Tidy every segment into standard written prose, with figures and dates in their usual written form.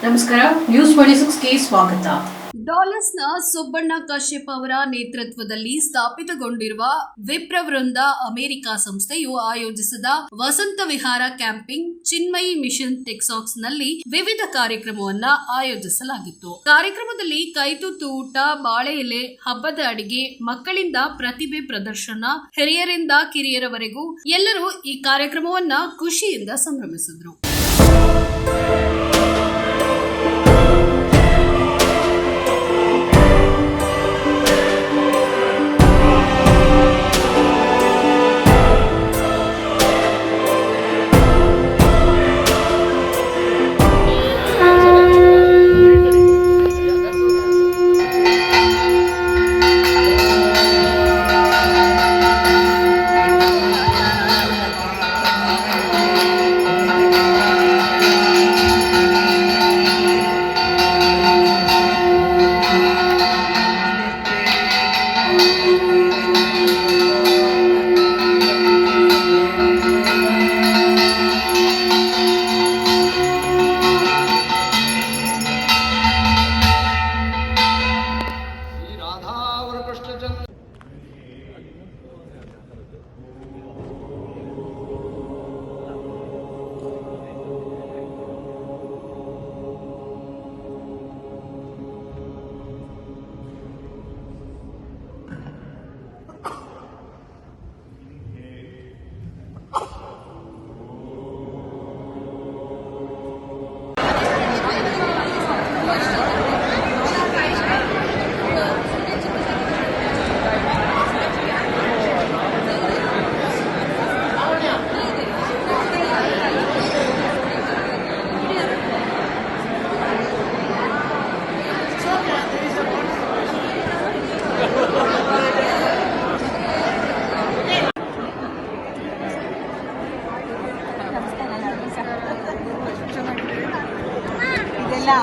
ನಮಸ್ಕಾರ, ನ್ಯೂಸ್ 26ಗೆ ಸ್ವಾಗತ. ಡಾಲಸ್ನ ಸುಬ್ಬಣ್ಣ ಕಶ್ಯಪ್ ಅವರ ನೇತೃತ್ವದಲ್ಲಿ ಸ್ಥಾಪಿತಗೊಂಡಿರುವ ವಿಪ್ರವೃಂದ ಅಮೆರಿಕ ಸಂಸ್ಥೆಯು ಆಯೋಜಿಸಿದ ವಸಂತ ವಿಹಾರ ಕ್ಯಾಂಪಿಂಗ್ ಚಿನ್ಮಯಿ ಮಿಷನ್ ಟೆಕ್ಸಾಸ್ನಲ್ಲಿ ವಿವಿಧ ಕಾರ್ಯಕ್ರಮವನ್ನ ಆಯೋಜಿಸಲಾಗಿತ್ತು. ಕಾರ್ಯಕ್ರಮದಲ್ಲಿ ಕೈತುತ್ತು ಊಟ, ಬಾಳೆ ಎಲೆ, ಹಬ್ಬದ ಅಡಿಗೆ, ಮಕ್ಕಳಿಂದ ಪ್ರತಿಭೆ ಪ್ರದರ್ಶನ, ಹಿರಿಯರಿಂದ ಕಿರಿಯರವರೆಗೂ ಎಲ್ಲರೂ ಈ ಕಾರ್ಯಕ್ರಮವನ್ನ ಖುಷಿಯಿಂದ ಸಂಭ್ರಮಿಸಿದ್ರು.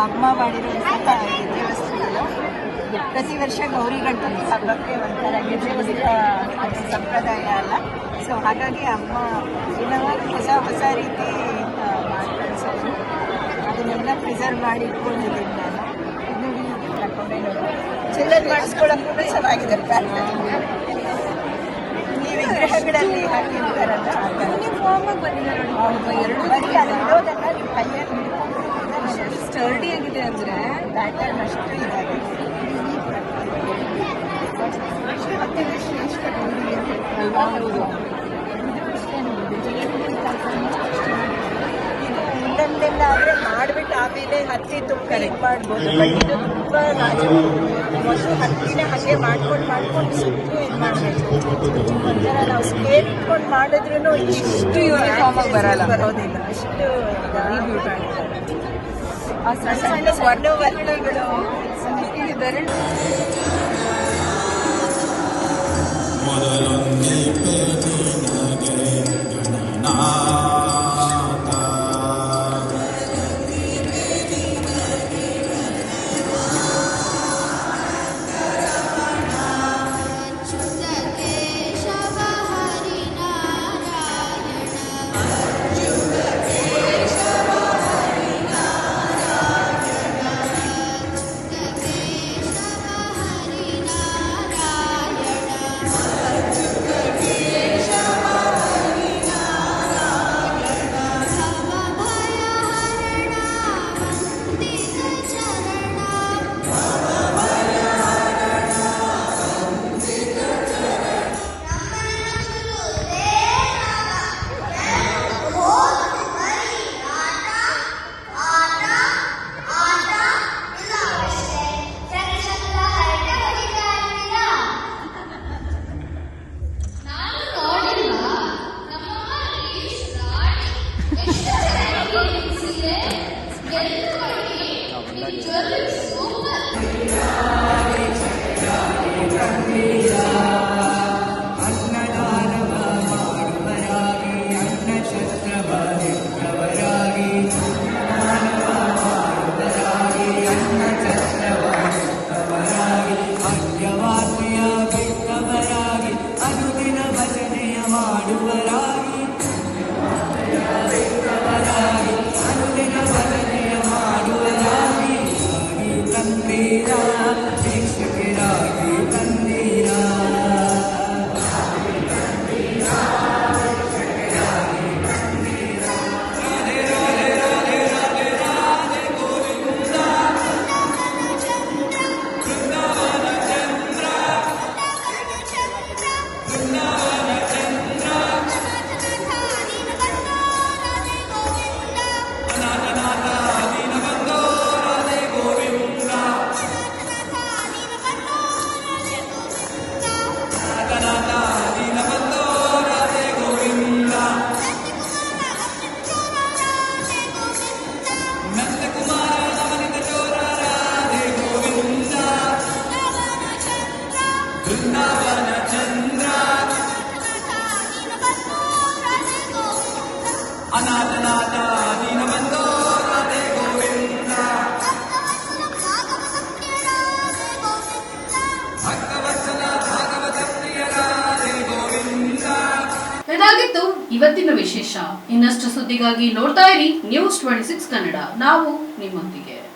ಅಮ್ಮ ಮಾಡಿರೋ ಗೆಜ್ಜೆ ವಸ್ತುಗಳು ಪ್ರತಿ ವರ್ಷ ಗೌರಿ ಗಣಪತಿ ಹಬ್ಬಕ್ಕೆ ಒಂಥರ ಗೆಜ್ಜೆ ವಸ್ತ್ರ ಅದು ಸಂಪ್ರದಾಯ ಅಲ್ಲ. ಸೊ ಹಾಗಾಗಿ ಅಮ್ಮ ದಿನವಾಗಿ ಹೊಸ ರೀತಿ ಮಾಡಿ ಕಳಿಸೋದು, ಅದನ್ನೆಲ್ಲ ಪ್ರಿಸರ್ವ್ ಮಾಡಿ ಇಟ್ಕೊಂಡಿದ್ದೀನಿ ನಾನು. ಇನ್ನು ತಗೊಂಡೆ ಚಿಲ್ಲರ್ ಮಾಡಿಸ್ಕೊಳ್ಳೋಕ್ಕೂ ಚೆನ್ನಾಗಿದೆ. ಈ ವಿಗ್ರಹಗಳಲ್ಲಿ ಹಾಕಿರ್ತಾರಲ್ಲ ಎರಡು ಬರೀ ಅದಿರೋದನ್ನ ನೀವು ಕೈಯಲ್ಲಿ ಸ್ಟರ್ಡಿ ಆಗಿದೆ ಅಂದರೆ ಪ್ಯಾಟರ್ನ್ ಅಷ್ಟು ಇದಾಗಿದೆ. ಮತ್ತೆ ಶ್ರೇಷ್ಠ ಗೌರಿ ಇದು ಇನ್ನೊಂದೆಲ್ಲ ಆದರೆ ಮಾಡಿಬಿಟ್ಟು ಆಮೇಲೆ ಹತ್ತಿ ತುಂಬ ಇದು ಮಾಡ್ಬೋದು. ಬಟ್ ಇದು ತುಂಬ ಮೊದಲು ಹತ್ತಿನ ಹಾಗೆ ಮಾಡ್ಕೊಂಡು ಸುಟ್ಟು ಇದು ಮಾಡಬೇಕು. ಒಂಥರ ನಾವು ಸ್ಕೇಲ್ ಇಟ್ಕೊಂಡು ಮಾಡಿದ್ರೂ ಇಷ್ಟು ಯೂನಿಫಾರ್ಮಾಗಿ ಬರೋದಿಲ್ಲ. ಅಷ್ಟು ಆ ಸಣ್ಣ ವರ್ಣಗಳು ಬೆರಳು ಮಾಡುವರಾಗಿ ಇದಾಗಿತ್ತು ಇವತ್ತಿನ ವಿಶೇಷ. ಇನ್ನಷ್ಟು ಸುದ್ದಿಗಾಗಿ ನೋಡ್ತಾ ಇರಿ ನ್ಯೂಸ್ 26 ಕನ್ನಡ. ನಾವು ನಿಮ್ಮೊಂದಿಗೆ.